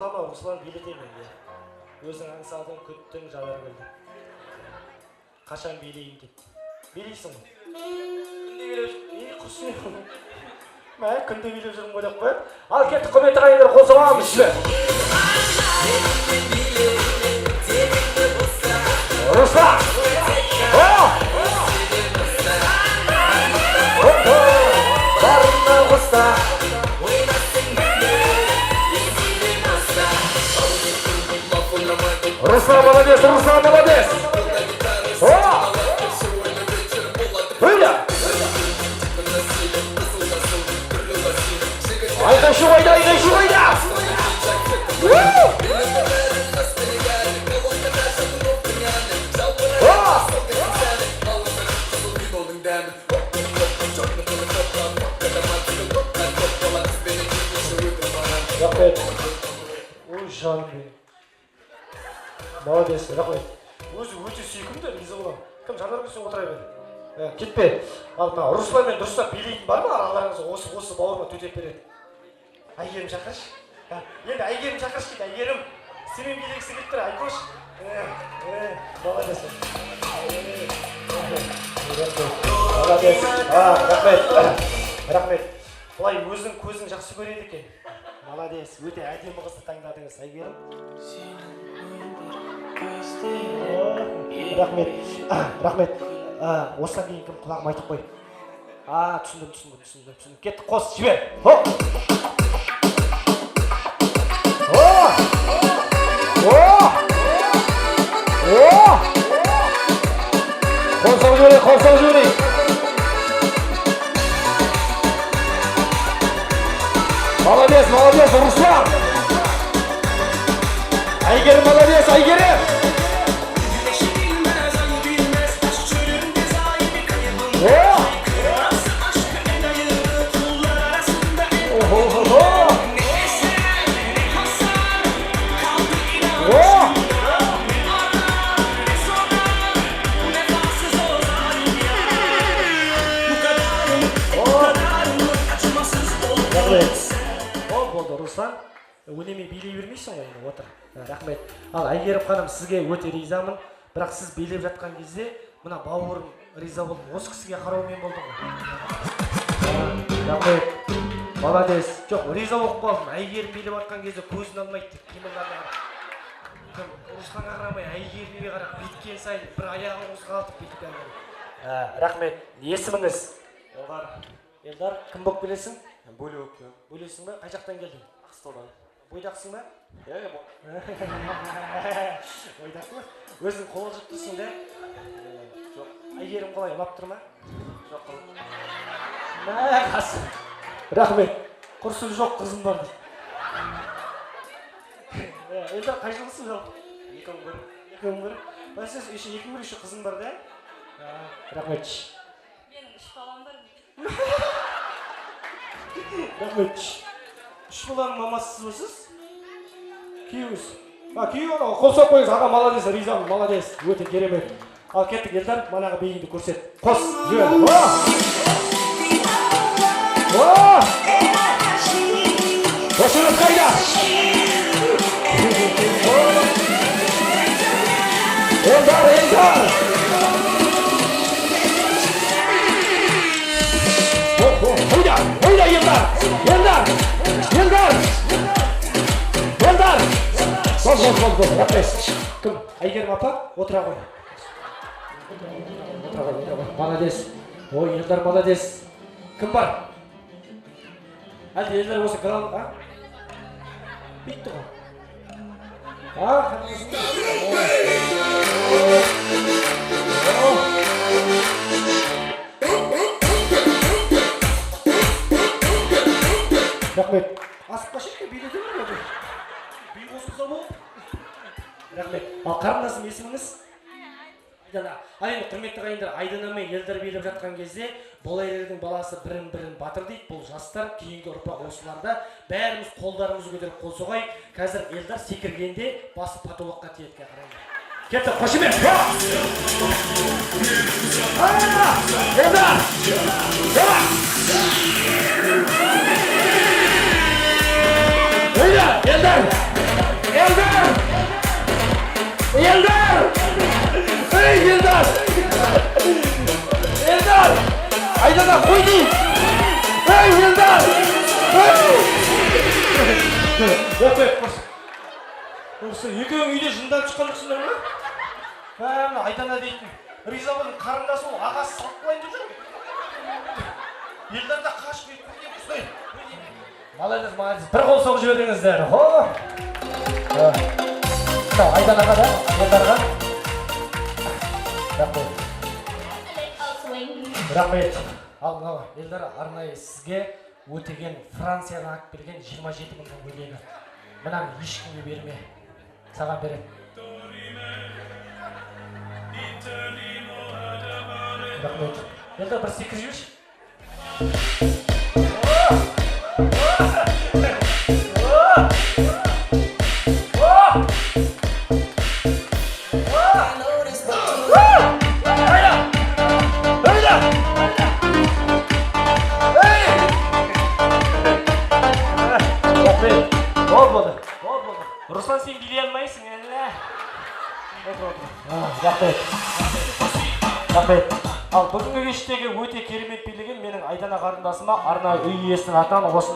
Ama Ruslan билетемін де. Өзің аңсадың, күттің, жадар кілді. Қашан билейін деп. Билейсің ғой. Күнде билеп жүрмін. Құсын. Мә, күнде билеп жүрмін ғой деп қояды. Ал кетті құрметті ағайындар, қол соғамыз ше. Руслан! Барына қоста. Руслан молодец, Руслан молодец! О! Бля! Айқашу қайда, айқашу қайда! Рахмет. Ой, жаным менің. Молодец, рахмет. Өзі өте сүйкімді, риза боламын. Кім жанар көсің отыра бер. Кетпе. Ал мына Руслан мен дұрыстап билейтін бар ма? Араларыңызға осы бауырыма төтеп береді. Әйгерім шақыршы. Енді Әйгерім шақыршы дейді, Әйгерім. Сенен билегісі келіп тұр, айтқош. Молодец. Молодец. Рахмет. Рахмет. Бұлай өзің көзің жақсы көреді екен. Молодец. Өте әдемі қызды таңдадыңыз, Әйгерім. Рахмет. Рахмет. Осыдан кейін кім құлағым айтып қой. Түсіндім. Кетті, қос, жібер. Қол соғып жіберейік. Молодец, Руслан. Әйгерім, молодец, Әйгерім. Болды, Руслан. Өнеме билей бермейсің ғой, отыр. Рахмет. Ал Әйгерім ханым, сізге өте ризамын. Бірақ сіз билеп жатқан кезде, мына бауырым риза болдым. Осы кісіге қараумен болдым ғой. Рахмет. Молодец. Жоқ, риза болып қалдым. Әйгерім билеп жатқан кезде көзін алмайды деп қимылдарын кім Русланға қарамай, Әйгерімге қарап биткен сайын бір аяғын қозғалтып бүйтіп келді. Рахмет. Есіміңіз? Елдар, кім болып келесің? Бөле болып келем. Бөлесің ба? Қай жақтан келдің? Ақтаудан. Бойдақсың ба? Бойдақ па? Өзің қолы жүктісің де? Жоқ. Әйгерім қалай, ұнап тұр ма? Жоқ. Қасы. Рахмет. Құрсын жоқ қызым бар дейді. Елдар, қай жылғысың жалпы? 2001. Сіз еще 2001 қызың бар да? Рахмет. Менің 3 балам бар. Рахмет. 3 баланың мамасысыз ба сіз? Күйеуіңіз. Күйеу анау, қол соғып қойыңыз, аға молодец, ризамын, молодец, өте керемет. Ал кеттік, Елдар, манағы бейінді көрсет. Қос, жібер. Қошырып қайда? Елдар! Ойда, Елдар! Бол, рахмет. Кім? Әйгерім апа, отыра қой. Молодец. Ой, Елдар молодец. Кім бар? Әлде Елдар осы гран, Битті ғой. Рахмет. Асыққа шекте билетің бе? Бей қосылса бол. Рахмет. Ал қарындасым есіміңіз? Айдана. Ал енді құрметті ағайындар, Айдана мен Елдар билеп жатқан кезде бұл әйелдің баласы бірін батыр дейді. Бұл жастар, кейінгі ұрпақ осыларда бәріміз қолдарымызды көтеріп қол соғайық. Қазір Елдар секіргенде басы потолокқа тиетке қараңдар. Кетті, қошемет! Елдар! Елдар! Елдар! Ей, Елдар! Елдар! Айдана қой дейін! Ей, Елдар! Осы екеуің үйде жынданып шыққан жоқсыңдар ма? Мына Айдана дейтін Ризабының қарындасы ол ағасы салып қылайын деп жүр. Елдар да қашып кетіп қойды. Молодец, молодец. Бір қол соғып жібердіңіздер. Мынау Айданаға да, Елдарға. Рахмет. Ал мынау Елдар арнайы сізге өтеген Францияға алып берген 27 мыңның көйлегі. Мынаны ешкімге берме. Саған берем. Рахмет. Елдар бір секір жүрші. Руслан, сен билей алмайсың, әлі. Рахмет. Ал бүгінгі кештегі өте керемет билеген менің Айдана қарындасыма арнайы үй иесінің атынан осындай